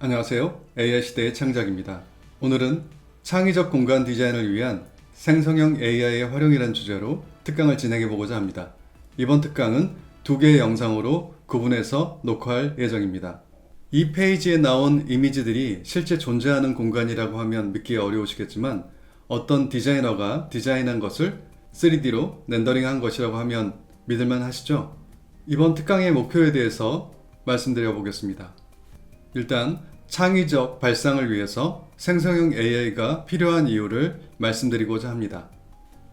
안녕하세요. AI 시대의 창작입니다. 오늘은 창의적 공간 디자인을 위한 생성형 AI의 활용이라는 주제로 특강을 진행해 보고자 합니다. 이번 특강은 두 개의 영상으로 구분해서 녹화할 예정입니다. 이 페이지에 나온 이미지들이 실제 존재하는 공간이라고 하면 믿기 어려우시겠지만 어떤 디자이너가 디자인한 것을 3D로 렌더링한 것이라고 하면 믿을만 하시죠? 이번 특강의 목표에 대해서 말씀드려 보겠습니다. 일단 창의적 발상을 위해서 생성형 AI가 필요한 이유를 말씀드리고자 합니다.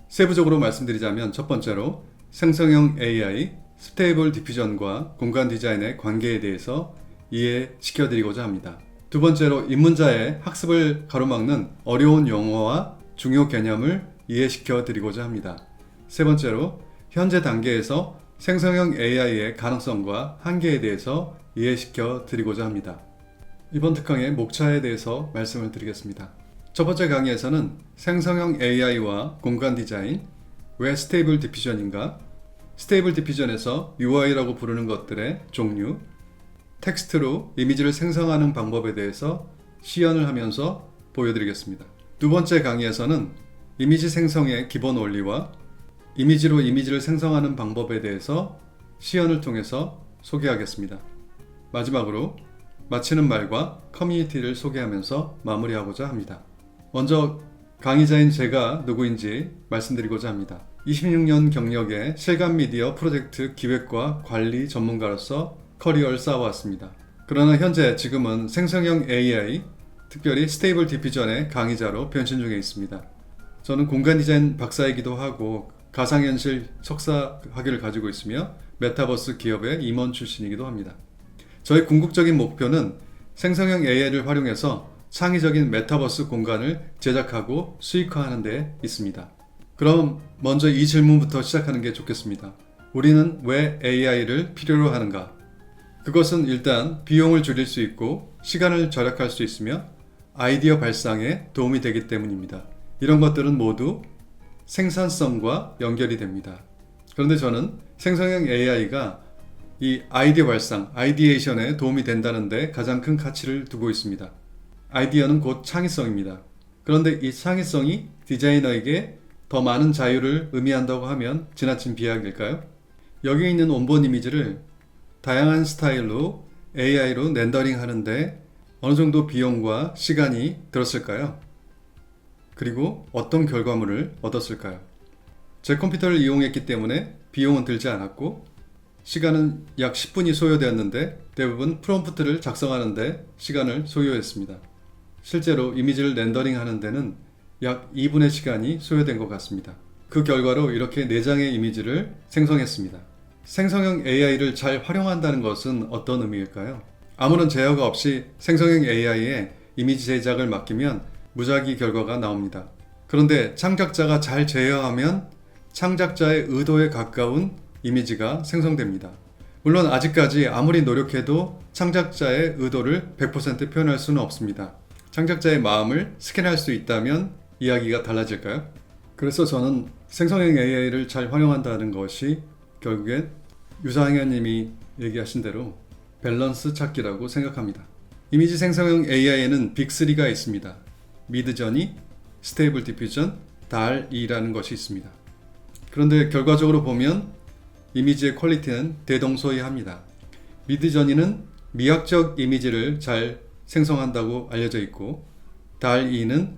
세부적으로 말씀드리자면 첫 번째로 생성형 AI, 스테이블 디퓨전과 공간 디자인의 관계에 대해서 이해시켜 드리고자 합니다. 두 번째로 입문자의 학습을 가로막는 어려운 용어와 중요 개념을 이해시켜 드리고자 합니다. 세 번째로 현재 단계에서 생성형 AI의 가능성과 한계에 대해서 이해시켜 드리고자 합니다. 이번 특강의 목차에 대해서 말씀을 드리겠습니다. 첫 번째 강의에서는 생성형 AI와 공간 디자인, 왜 스테이블 디퓨전인가, 스테이블 디퓨전에서 UI라고 부르는 것들의 종류, 텍스트로 이미지를 생성하는 방법에 대해서 시연을 하면서 보여드리겠습니다. 두 번째 강의에서는 이미지 생성의 기본 원리와 이미지로 이미지를 생성하는 방법에 대해서 시연을 통해서 소개하겠습니다. 마지막으로 마치는 말과 커뮤니티를 소개하면서 마무리하고자 합니다. 먼저 강의자인 제가 누구인지 말씀드리고자 합니다. 26년 경력의 실감 미디어 프로젝트 기획과 관리 전문가로서 커리어를 쌓아왔습니다. 그러나 현재 지금은 생성형 AI, 특별히 스테이블 디퓨전의 강의자로 변신 중에 있습니다. 저는 공간 디자인 박사이기도 하고 가상현실 석사 학위를 가지고 있으며 메타버스 기업의 임원 출신이기도 합니다. 저의 궁극적인 목표는 생성형 AI를 활용해서 창의적인 메타버스 공간을 제작하고 수익화하는 데 있습니다. 그럼 먼저 이 질문부터 시작하는 게 좋겠습니다. 우리는 왜 AI를 필요로 하는가? 그것은 일단 비용을 줄일 수 있고 시간을 절약할 수 있으며 아이디어 발상에 도움이 되기 때문입니다. 이런 것들은 모두 생산성과 연결이 됩니다. 그런데 저는 생성형 AI가 이 아이디어 발상, 아이디에이션에 도움이 된다는데 가장 큰 가치를 두고 있습니다. 아이디어는 곧 창의성입니다. 그런데 이 창의성이 디자이너에게 더 많은 자유를 의미한다고 하면 지나친 비약일까요? 여기 있는 원본 이미지를 다양한 스타일로 AI로 렌더링 하는데 어느 정도 비용과 시간이 들었을까요? 그리고 어떤 결과물을 얻었을까요? 제 컴퓨터를 이용했기 때문에 비용은 들지 않았고 시간은 약 10분이 소요되었는데 대부분 프롬프트를 작성하는데 시간을 소요했습니다. 실제로 이미지를 렌더링 하는 데는 약 2분의 시간이 소요된 것 같습니다. 그 결과로 이렇게 4장의 이미지를 생성했습니다. 생성형 AI를 잘 활용한다는 것은 어떤 의미일까요? 아무런 제어가 없이 생성형 AI에 이미지 제작을 맡기면 무작위 결과가 나옵니다. 그런데 창작자가 잘 제어하면 창작자의 의도에 가까운 이미지가 생성됩니다. 물론 아직까지 아무리 노력해도 창작자의 의도를 100% 표현할 수는 없습니다. 창작자의 마음을 스캔할 수 있다면 이야기가 달라질까요? 그래서 저는 생성형 AI를 잘 활용한다는 것이 결국엔 유상현님이 얘기하신 대로 밸런스 찾기라고 생각합니다. 이미지 생성형 AI에는 빅3가 있습니다. 미드저니, 스테이블 디퓨전, DALL-E라는 것이 있습니다. 그런데 결과적으로 보면 이미지의 퀄리티는 대동소이합니다. 미드저니는 미학적 이미지를 잘 생성한다고 알려져 있고 DALL-E는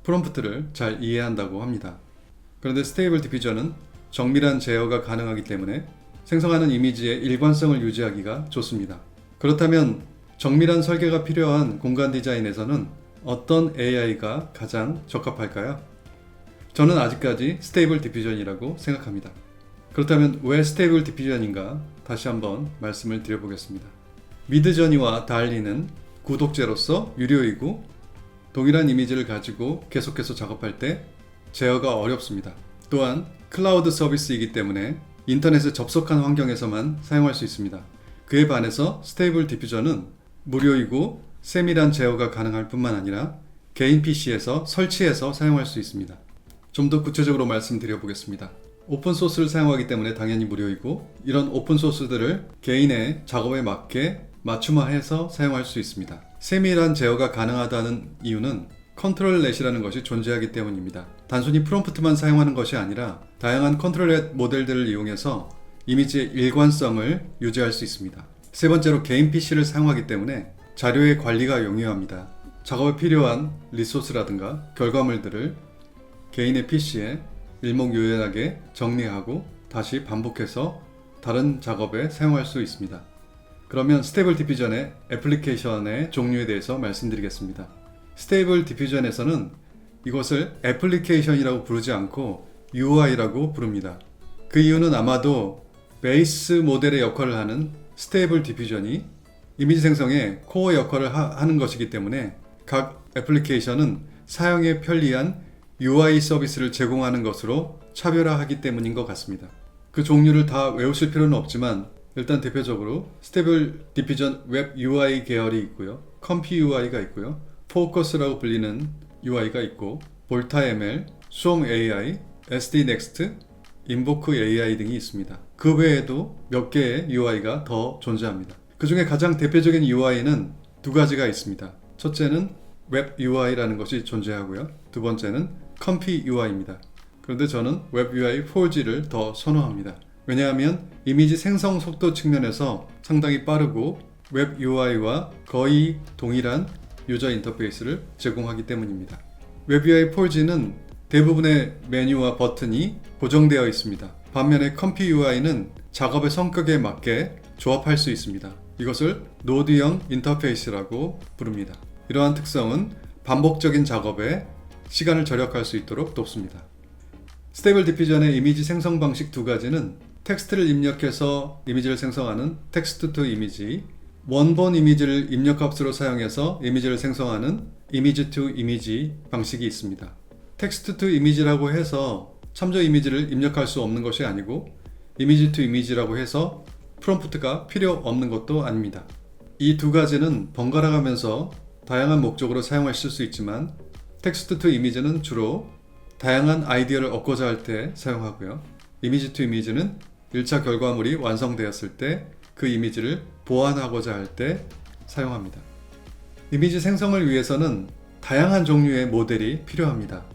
프롬프트를 잘 이해한다고 합니다. 그런데 스테이블 디퓨전은 정밀한 제어가 가능하기 때문에 생성하는 이미지의 일관성을 유지하기가 좋습니다. 그렇다면 정밀한 설계가 필요한 공간 디자인에서는 어떤 AI가 가장 적합할까요? 저는 아직까지 스테이블 디퓨전이라고 생각합니다. 그렇다면 왜 스테이블 디퓨전인가 다시 한번 말씀을 드려보겠습니다. 미드저니와 DALL-E는 구독제로서 유료이고 동일한 이미지를 가지고 계속해서 작업할 때 제어가 어렵습니다. 또한 클라우드 서비스이기 때문에 인터넷에 접속한 환경에서만 사용할 수 있습니다. 그에 반해서 스테이블 디퓨전은 무료이고 세밀한 제어가 가능할 뿐만 아니라 개인 PC에서 설치해서 사용할 수 있습니다. 좀 더 구체적으로 말씀드려 보겠습니다. 오픈소스를 사용하기 때문에 당연히 무료이고 이런 오픈소스들을 개인의 작업에 맞게 맞춤화해서 사용할 수 있습니다. 세밀한 제어가 가능하다는 이유는 컨트롤 넷이라는 것이 존재하기 때문입니다. 단순히 프롬프트만 사용하는 것이 아니라 다양한 컨트롤 넷 모델들을 이용해서 이미지의 일관성을 유지할 수 있습니다. 세 번째로 개인 PC를 사용하기 때문에 자료의 관리가 용이합니다. 작업에 필요한 리소스라든가 결과물들을 개인의 PC에 일목요연하게 정리하고 다시 반복해서 다른 작업에 사용할 수 있습니다. 그러면 스테이블 디퓨전의 애플리케이션의 종류에 대해서 말씀드리겠습니다. 스테이블 디퓨전에서는 이것을 애플리케이션이라고 부르지 않고 UI라고 부릅니다. 그 이유는 아마도 베이스 모델의 역할을 하는 스테이블 디퓨전이 이미지 생성의 코어 역할을 하는 것이기 때문에 각 애플리케이션은 사용에 편리한 UI 서비스를 제공하는 것으로 차별화하기 때문인 것 같습니다. 그 종류를 다 외우실 필요는 없지만 일단 대표적으로 스테이블 디퓨전 웹 UI 계열이 있고요. 컴피 UI가 있고요. 포커스라고 불리는 UI가 있고 볼타 ML, 스톰 AI, SD Next, 인보크 AI 등이 있습니다. 그 외에도 몇 개의 UI가 더 존재합니다. 그 중에 가장 대표적인 UI는 두 가지가 있습니다. 첫째는 웹 UI라는 것이 존재하고요. 두 번째는 컴피 UI입니다. 그런데 저는 웹 UI 4G를 더 선호합니다. 왜냐하면 이미지 생성 속도 측면에서 상당히 빠르고 웹 UI와 거의 동일한 유저 인터페이스를 제공하기 때문입니다. 웹 UI 4G는 대부분의 메뉴와 버튼이 고정되어 있습니다. 반면에 컴피 UI는 작업의 성격에 맞게 조합할 수 있습니다. 이것을 노드형 인터페이스라고 부릅니다. 이러한 특성은 반복적인 작업에 시간을 절약할 수 있도록 돕습니다. 스테이블 디퓨전의 이미지 생성 방식 두 가지는 텍스트를 입력해서 이미지를 생성하는 텍스트 투 이미지, 원본 이미지를 입력값으로 사용해서 이미지를 생성하는 이미지 투 이미지 방식이 있습니다. 텍스트 투 이미지라고 해서 참조 이미지를 입력할 수 없는 것이 아니고 이미지 투 이미지라고 해서 프롬프트가 필요 없는 것도 아닙니다. 이 두 가지는 번갈아 가면서 다양한 목적으로 사용하실 수 있지만 텍스트 투 이미지는 주로 다양한 아이디어를 얻고자 할 때 사용하고요. 이미지 투 이미지는 1차 결과물이 완성되었을 때 그 이미지를 보완하고자 할 때 사용합니다. 이미지 생성을 위해서는 다양한 종류의 모델이 필요합니다.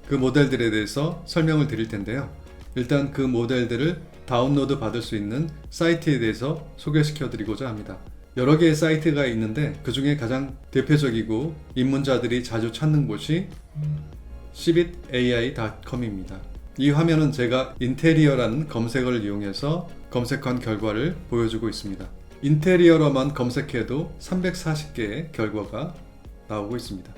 그 모델들에 대해서 설명을 드릴 텐데요. 일단 그 모델들을 다운로드 받을 수 있는 사이트에 대해서 소개시켜 드리고자 합니다. 여러 개의 사이트가 있는데 그 중에 가장 대표적이고 입문자들이 자주 찾는 곳이 cbitai.com입니다. 이 화면은 제가 인테리어라는 검색어를 이용해서 검색한 결과를 보여주고 있습니다. 인테리어로만 검색해도 340개의 결과가 나오고 있습니다.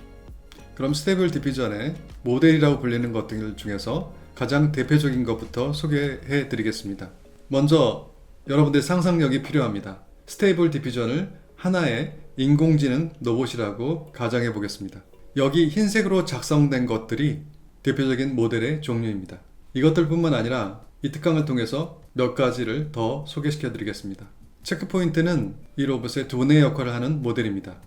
그럼 스테이블 디퓨전의 모델이라고 불리는 것들 중에서 가장 대표적인 것부터 소개해 드리겠습니다. 먼저 여러분들의 상상력이 필요합니다. 스테이블 디퓨전을 하나의 인공지능 로봇이라고 가정해 보겠습니다. 여기 흰색으로 작성된 것들이 대표적인 모델의 종류입니다. 이것들뿐만 아니라 이 특강을 통해서 몇 가지를 더 소개시켜 드리겠습니다. 체크포인트는 이 로봇의 두뇌 역할을 하는 모델입니다.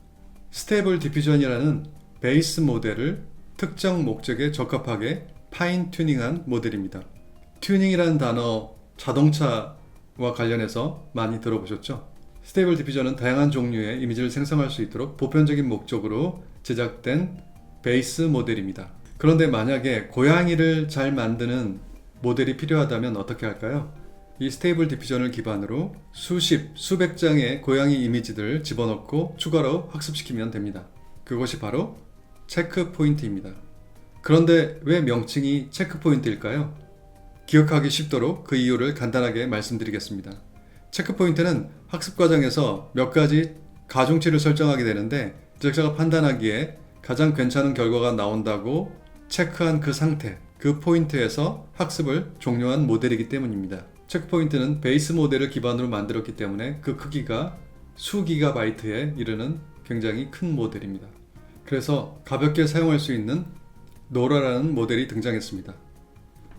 스테이블 디퓨전이라는 베이스 모델을 특정 목적에 적합하게 파인 튜닝한 모델입니다. 튜닝이라는 단어 자동차와 관련해서 많이 들어보셨죠? 스테이블 디퓨전은 다양한 종류의 이미지를 생성할 수 있도록 보편적인 목적으로 제작된 베이스 모델입니다. 그런데 만약에 고양이를 잘 만드는 모델이 필요하다면 어떻게 할까요? 이 스테이블 디퓨전을 기반으로 수백 장의 고양이 이미지들을 집어넣고 추가로 학습시키면 됩니다. 그것이 바로 체크포인트입니다. 그런데 왜 명칭이 체크포인트일까요? 기억하기 쉽도록 그 이유를 간단하게 말씀드리겠습니다. 체크포인트는 학습 과정에서 몇 가지 가중치를 설정하게 되는데 제작자가 판단하기에 가장 괜찮은 결과가 나온다고 체크한 그 상태, 그 포인트에서 학습을 종료한 모델이기 때문입니다. 체크포인트는 베이스 모델을 기반으로 만들었기 때문에 그 크기가 수 기가바이트에 이르는 굉장히 큰 모델입니다. 그래서 가볍게 사용할 수 있는 노라라는 모델이 등장했습니다.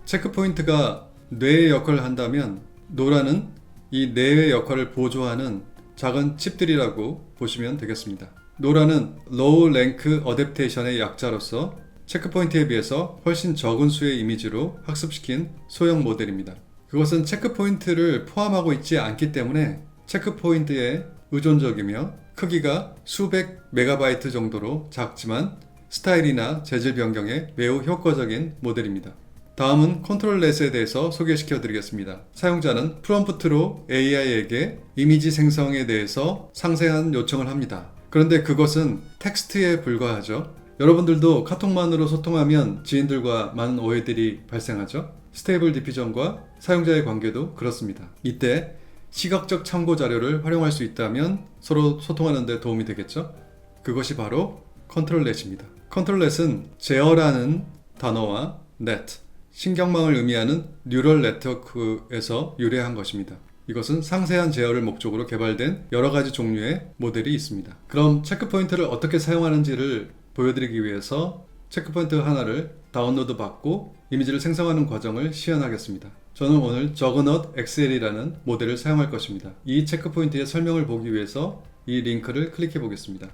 체크포인트가 뇌의 역할을 한다면 노라는 이 뇌의 역할을 보조하는 작은 칩들이라고 보시면 되겠습니다. 노라는 Low Rank Adaptation의 약자로서 체크포인트에 비해서 훨씬 적은 수의 이미지로 학습시킨 소형 모델입니다. 그것은 체크포인트를 포함하고 있지 않기 때문에 체크포인트에 의존적이며 크기가 수백 메가바이트 정도로 작지만 스타일이나 재질 변경에 매우 효과적인 모델입니다. 다음은 컨트롤렛에 대해서 소개시켜 드리겠습니다. 사용자는 프롬프트로 AI에게 이미지 생성에 대해서 상세한 요청을 합니다. 그런데 그것은 텍스트에 불과하죠. 여러분들도 카톡만으로 소통하면 지인들과 많은 오해들이 발생하죠. 스테이블 디퓨전과 사용자의 관계도 그렇습니다. 이때 시각적 참고 자료를 활용할 수 있다면 서로 소통하는 데 도움이 되겠죠. 그것이 바로 컨트롤렛입니다. 컨트롤렛은 제어라는 단어와 net, 신경망을 의미하는 뉴럴 네트워크에서 유래한 것입니다. 이것은 상세한 제어를 목적으로 개발된 여러 가지 종류의 모델이 있습니다. 그럼 체크포인트를 어떻게 사용하는지를 보여드리기 위해서 체크포인트 하나를 다운로드 받고 이미지를 생성하는 과정을 시연하겠습니다. 저는 오늘 저그넛 XL이라는 모델을 사용할 것입니다. 이 체크포인트의 설명을 보기 위해서 이 링크를 클릭해 보겠습니다.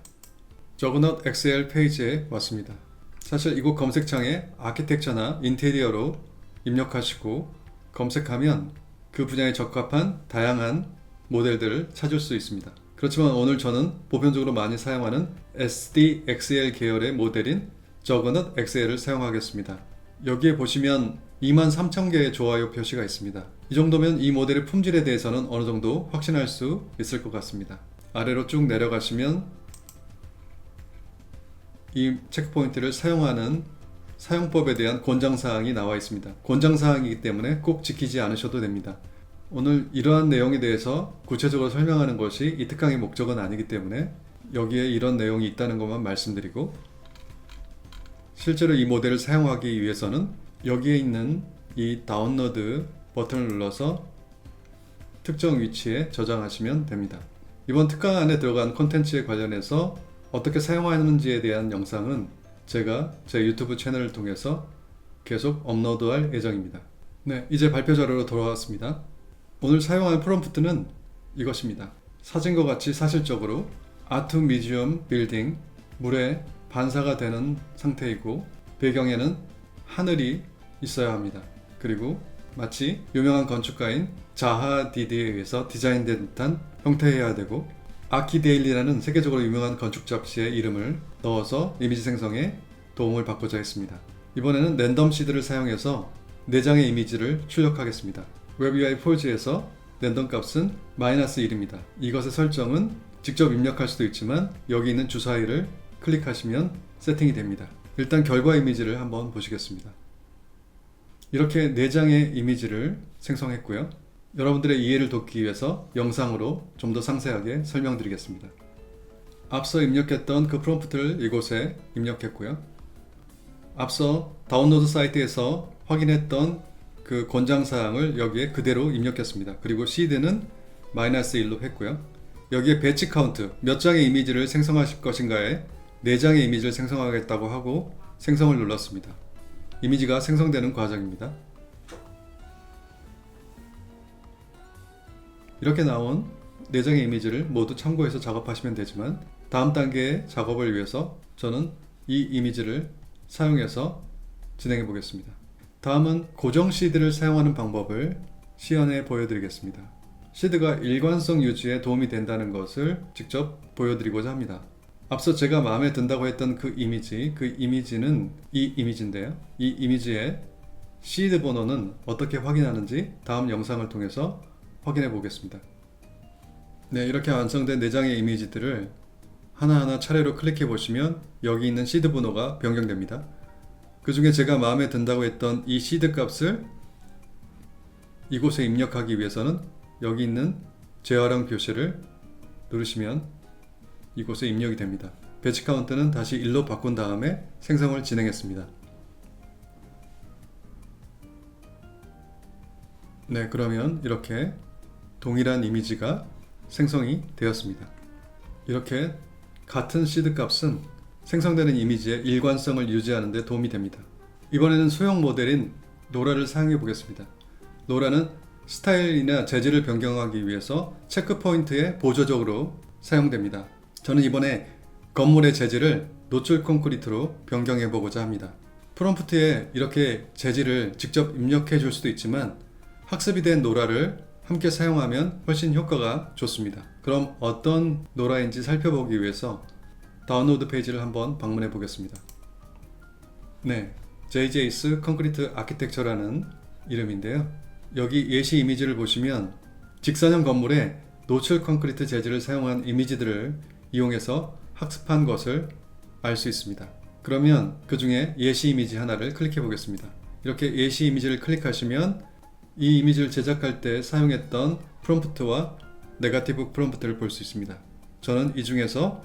저그넛 XL 페이지에 왔습니다. 사실 이곳 검색창에 아키텍처나 인테리어로 입력하시고 검색하면 그 분야에 적합한 다양한 모델들을 찾을 수 있습니다. 그렇지만 오늘 저는 보편적으로 많이 사용하는 SDXL 계열의 모델인 저그넛 XL을 사용하겠습니다. 여기에 보시면 23,000개의 좋아요 표시가 있습니다. 이 정도면 이 모델의 품질에 대해서는 어느 정도 확신할 수 있을 것 같습니다. 아래로 쭉 내려가시면 이 체크포인트를 사용하는 사용법에 대한 권장사항이 나와 있습니다. 권장사항이기 때문에 꼭 지키지 않으셔도 됩니다. 오늘 이러한 내용에 대해서 구체적으로 설명하는 것이 이 특강의 목적은 아니기 때문에 여기에 이런 내용이 있다는 것만 말씀드리고, 실제로 이 모델을 사용하기 위해서는 여기에 있는 이 다운로드 버튼을 눌러서 특정 위치에 저장하시면 됩니다. 이번 특강 안에 들어간 콘텐츠에 관련해서 어떻게 사용하는지에 대한 영상은 제가 제 유튜브 채널을 통해서 계속 업로드할 예정입니다. 네, 이제 발표 자료로 돌아왔습니다. 오늘 사용할 프롬프트는 이것입니다. 사진과 같이 사실적으로 아트 뮤지엄 빌딩, 물에 반사가 되는 상태이고 배경에는 하늘이 있어야 합니다. 그리고 마치 유명한 건축가인 자하 디디에 의해서 디자인된 듯한 형태여야 되고, 아키데일리라는 세계적으로 유명한 건축 잡지의 이름을 넣어서 이미지 생성에 도움을 받고자 했습니다. 이번에는 랜덤 시드를 사용해서 4장의 이미지를 출력하겠습니다. WebUI4G에서 랜덤 값은 -1입니다. 이것의 설정은 직접 입력할 수도 있지만 여기 있는 주사위를 클릭하시면 세팅이 됩니다. 일단 결과 이미지를 한번 보시겠습니다. 이렇게 4장의 이미지를 생성했고요. 여러분들의 이해를 돕기 위해서 영상으로 좀 더 상세하게 설명드리겠습니다. 앞서 입력했던 그 프롬프트를 이곳에 입력했고요. 앞서 다운로드 사이트에서 확인했던 그 권장사항을 여기에 그대로 입력했습니다. 그리고 시드는 -1로 했고요. 여기에 배치 카운트, 몇 장의 이미지를 생성하실 것인가에 4장의 이미지를 생성하겠다고 하고 생성을 눌렀습니다. 이미지가 생성되는 과정입니다. 이렇게 나온 4장의 이미지를 모두 참고해서 작업하시면 되지만, 다음 단계의 작업을 위해서 저는 이 이미지를 사용해서 진행해 보겠습니다. 다음은 고정 시드를 사용하는 방법을 시연해 보여드리겠습니다. 시드가 일관성 유지에 도움이 된다는 것을 직접 보여드리고자 합니다. 앞서 제가 마음에 든다고 했던 그 이미지는 이 이미지인데요. 이 이미지의 시드 번호는 어떻게 확인하는지 다음 영상을 통해서 확인해 보겠습니다. 네, 이렇게 완성된 4장의 이미지들을 하나하나 차례로 클릭해 보시면 여기 있는 시드 번호가 변경됩니다. 그 중에 제가 마음에 든다고 했던 이 시드 값을 이곳에 입력하기 위해서는 여기 있는 재활용 표시를 누르시면 이곳에 입력이 됩니다. 배치 카운트는 다시 1로 바꾼 다음에 생성을 진행했습니다. 네, 그러면 이렇게 동일한 이미지가 생성이 되었습니다. 이렇게 같은 시드 값은 생성되는 이미지의 일관성을 유지하는 데 도움이 됩니다. 이번에는 소형 모델인 노라를 사용해 보겠습니다. 노라는 스타일이나 재질을 변경하기 위해서 체크포인트에 보조적으로 사용됩니다. 저는 이번에 건물의 재질을 노출 콘크리트로 변경해 보고자 합니다. 프롬프트에 이렇게 재질을 직접 입력해 줄 수도 있지만 학습이 된 노라를 함께 사용하면 훨씬 효과가 좋습니다. 그럼 어떤 노라인지 살펴보기 위해서 다운로드 페이지를 한번 방문해 보겠습니다. 네, JJ's 콘크리트 아키텍처라는 이름인데요. 여기 예시 이미지를 보시면 직선형 건물에 노출 콘크리트 재질을 사용한 이미지들을 이용해서 학습한 것을 알 수 있습니다. 그러면 그 중에 예시 이미지 하나를 클릭해 보겠습니다. 이렇게 예시 이미지를 클릭하시면 이 이미지를 제작할 때 사용했던 프롬프트와 네거티브 프롬프트를 볼 수 있습니다. 저는 이 중에서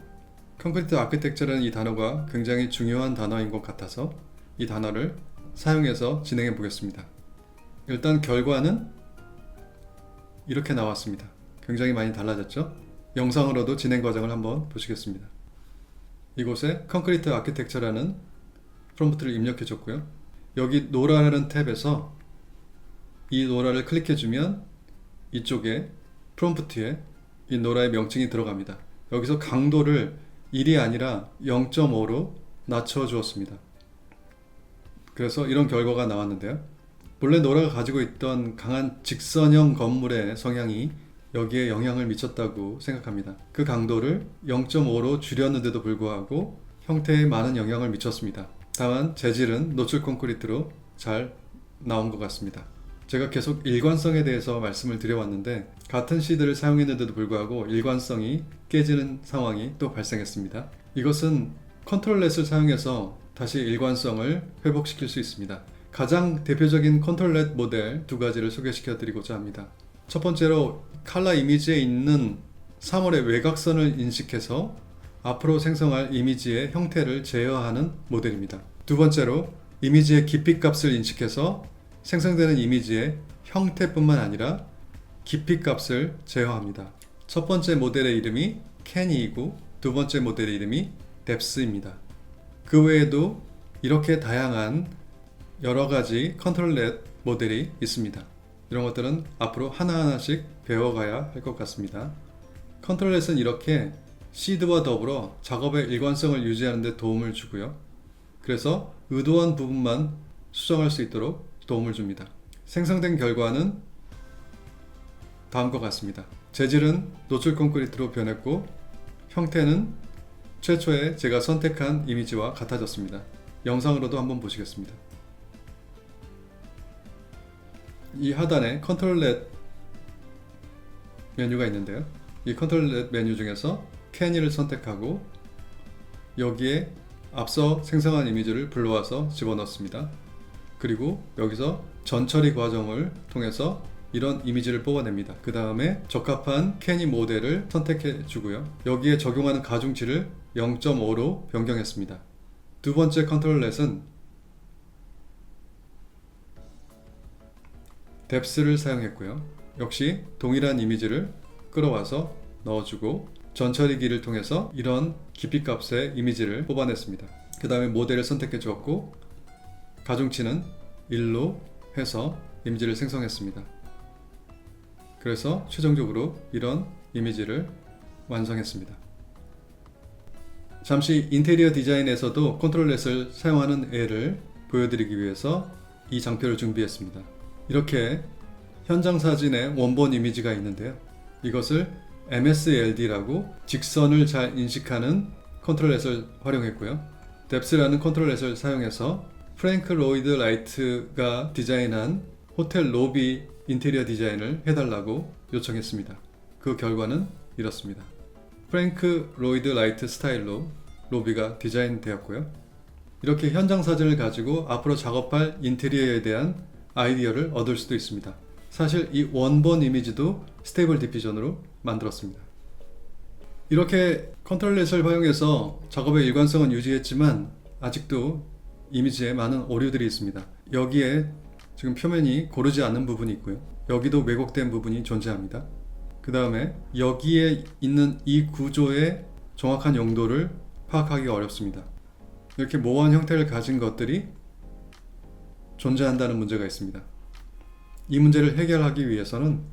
콘크리트 아키텍처라는 이 단어가 굉장히 중요한 단어인 것 같아서 이 단어를 사용해서 진행해 보겠습니다. 일단 결과는 이렇게 나왔습니다. 굉장히 많이 달라졌죠? 영상으로도 진행 과정을 한번 보시겠습니다. 이곳에 콘크리트 아키텍처라는 프롬프트를 입력해 줬고요. 여기 노라라는 탭에서 이 노라를 클릭해 주면 이쪽에 프롬프트에 이 노라의 명칭이 들어갑니다. 여기서 강도를 1이 아니라 0.5로 낮춰 주었습니다. 그래서 이런 결과가 나왔는데요. 본래 노라가 가지고 있던 강한 직선형 건물의 성향이 여기에 영향을 미쳤다고 생각합니다. 그 강도를 0.5로 줄였는데도 불구하고 형태에 많은 영향을 미쳤습니다. 다만 재질은 노출 콘크리트로 잘 나온 것 같습니다. 제가 계속 일관성에 대해서 말씀을 드려왔는데 같은 시드를 사용했는데도 불구하고 일관성이 깨지는 상황이 또 발생했습니다. 이것은 컨트롤렛을 사용해서 다시 일관성을 회복시킬 수 있습니다. 가장 대표적인 컨트롤렛 모델 두 가지를 소개시켜 드리고자 합니다. 첫 번째로 칼라 이미지에 있는 3월의 외곽선을 인식해서 앞으로 생성할 이미지의 형태를 제어하는 모델입니다. 두 번째로 이미지의 깊이 값을 인식해서 생성되는 이미지의 형태뿐만 아니라 깊이 값을 제어합니다. 첫 번째 모델의 이름이 캐니이고 두 번째 모델의 이름이 뎁스입니다. 그 외에도 이렇게 다양한 여러 가지 컨트롤렛 모델이 있습니다. 이런 것들은 앞으로 하나하나씩 배워가야 할 것 같습니다. 컨트롤렛은 이렇게 시드와 더불어 작업의 일관성을 유지하는 데 도움을 주고요. 그래서 의도한 부분만 수정할 수 있도록 도움을 줍니다. 생성된 결과는 다음과 같습니다. 재질은 노출 콘크리트로 변했고 형태는 최초에 제가 선택한 이미지와 같아졌습니다. 영상으로도 한번 보시겠습니다. 이 하단에 컨트롤렛 메뉴가 있는데요. 이 컨트롤렛 메뉴 중에서 캐니를 선택하고 여기에 앞서 생성한 이미지를 불러와서 집어넣습니다. 그리고 여기서 전처리 과정을 통해서 이런 이미지를 뽑아냅니다. 그 다음에 적합한 캐니 모델을 선택해 주고요. 여기에 적용하는 가중치를 0.5로 변경했습니다. 두 번째 컨트롤렛은 뎁스를 사용했고요. 역시 동일한 이미지를 끌어와서 넣어주고 전처리기를 통해서 이런 깊이 값의 이미지를 뽑아냈습니다. 그 다음에 모델을 선택해 주었고 가중치는 1로 해서 이미지를 생성했습니다. 그래서 최종적으로 이런 이미지를 완성했습니다. 잠시 인테리어 디자인에서도 컨트롤렛을 사용하는 예를 보여드리기 위해서 이 장표를 준비했습니다. 이렇게 현장 사진의 원본 이미지가 있는데요. 이것을 MSLD라고 직선을 잘 인식하는 컨트롤렛을 활용했고요. 뎁스라는 컨트롤렛을 사용해서 프랭크 로이드 라이트가 디자인한 호텔 로비 인테리어 디자인을 해달라고 요청했습니다. 그 결과는 이렇습니다. 프랭크 로이드 라이트 스타일로 로비가 디자인되었고요. 이렇게 현장 사진을 가지고 앞으로 작업할 인테리어에 대한 아이디어를 얻을 수도 있습니다. 사실 이 원본 이미지도 스테이블 디퓨전으로 만들었습니다. 이렇게 컨트롤렛을 활용해서 작업의 일관성은 유지했지만 아직도 이미지에 많은 오류들이 있습니다. 여기에 지금 표면이 고르지 않은 부분이 있고요. 여기도 왜곡된 부분이 존재합니다. 그 다음에 여기에 있는 이 구조의 정확한 용도를 파악하기 어렵습니다. 이렇게 모호한 형태를 가진 것들이 존재한다는 문제가 있습니다. 이 문제를 해결하기 위해서는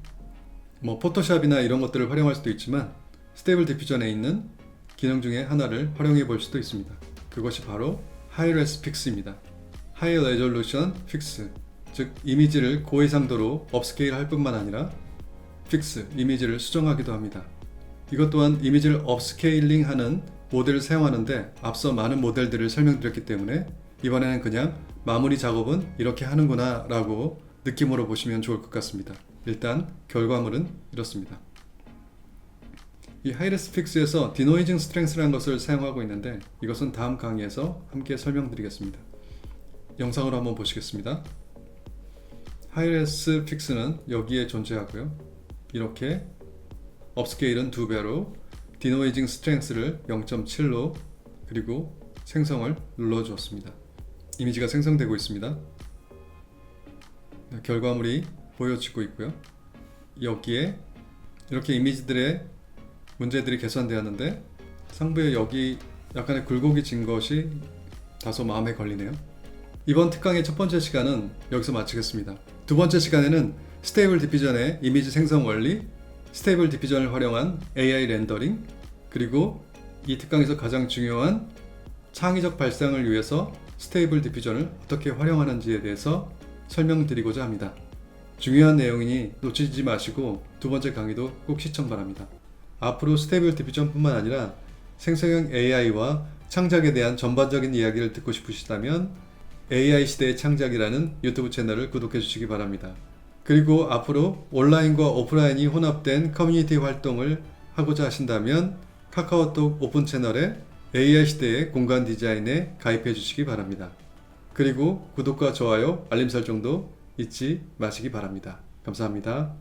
포토샵이나 이런 것들을 활용할 수도 있지만 스테이블 디퓨전에 있는 기능 중에 하나를 활용해 볼 수도 있습니다. 그것이 바로 하이레스 픽스입니다. 하이 레졸루션 픽스, 즉 이미지를 고해상도로 업스케일 할 뿐만 아니라 픽스, 이미지를 수정하기도 합니다. 이것 또한 이미지를 업스케일링하는 모델을 사용하는데 앞서 많은 모델들을 설명드렸기 때문에 이번에는 그냥 마무리 작업은 이렇게 하는구나 라고 느낌으로 보시면 좋을 것 같습니다. 일단 결과물은 이렇습니다. 이 하이레스 픽스에서 디노이징 스트렝스라는 것을 사용하고 있는데 이것은 다음 강의에서 함께 설명드리겠습니다. 영상으로 한번 보시겠습니다. 하이레스 픽스는 여기에 존재하고요. 이렇게 업스케일은 2배로 디노이징 스트렝스를 0.7로 그리고 생성을 눌러주었습니다. 이미지가 생성되고 있습니다. 결과물이 보여지고 있고요. 여기에 이렇게 이미지들의 문제들이 개선되었는데 상부에 여기 약간의 굴곡이 진 것이 다소 마음에 걸리네요. 이번 특강의 첫 번째 시간은 여기서 마치겠습니다. 두 번째 시간에는 스테이블 디퓨전의 이미지 생성 원리, 스테이블 디퓨전을 활용한 AI 렌더링, 그리고 이 특강에서 가장 중요한 창의적 발상을 위해서 스테이블 디퓨전을 어떻게 활용하는지에 대해서 설명드리고자 합니다. 중요한 내용이니 놓치지 마시고 두 번째 강의도 꼭 시청 바랍니다. 앞으로 스테이블 디퓨전뿐만 아니라 생성형 AI와 창작에 대한 전반적인 이야기를 듣고 싶으시다면 AI 시대의 창작이라는 유튜브 채널을 구독해 주시기 바랍니다. 그리고 앞으로 온라인과 오프라인이 혼합된 커뮤니티 활동을 하고자 하신다면 카카오톡 오픈 채널에 AI 시대의 공간 디자인에 가입해 주시기 바랍니다. 그리고 구독과 좋아요, 알림 설정도 잊지 마시기 바랍니다. 감사합니다.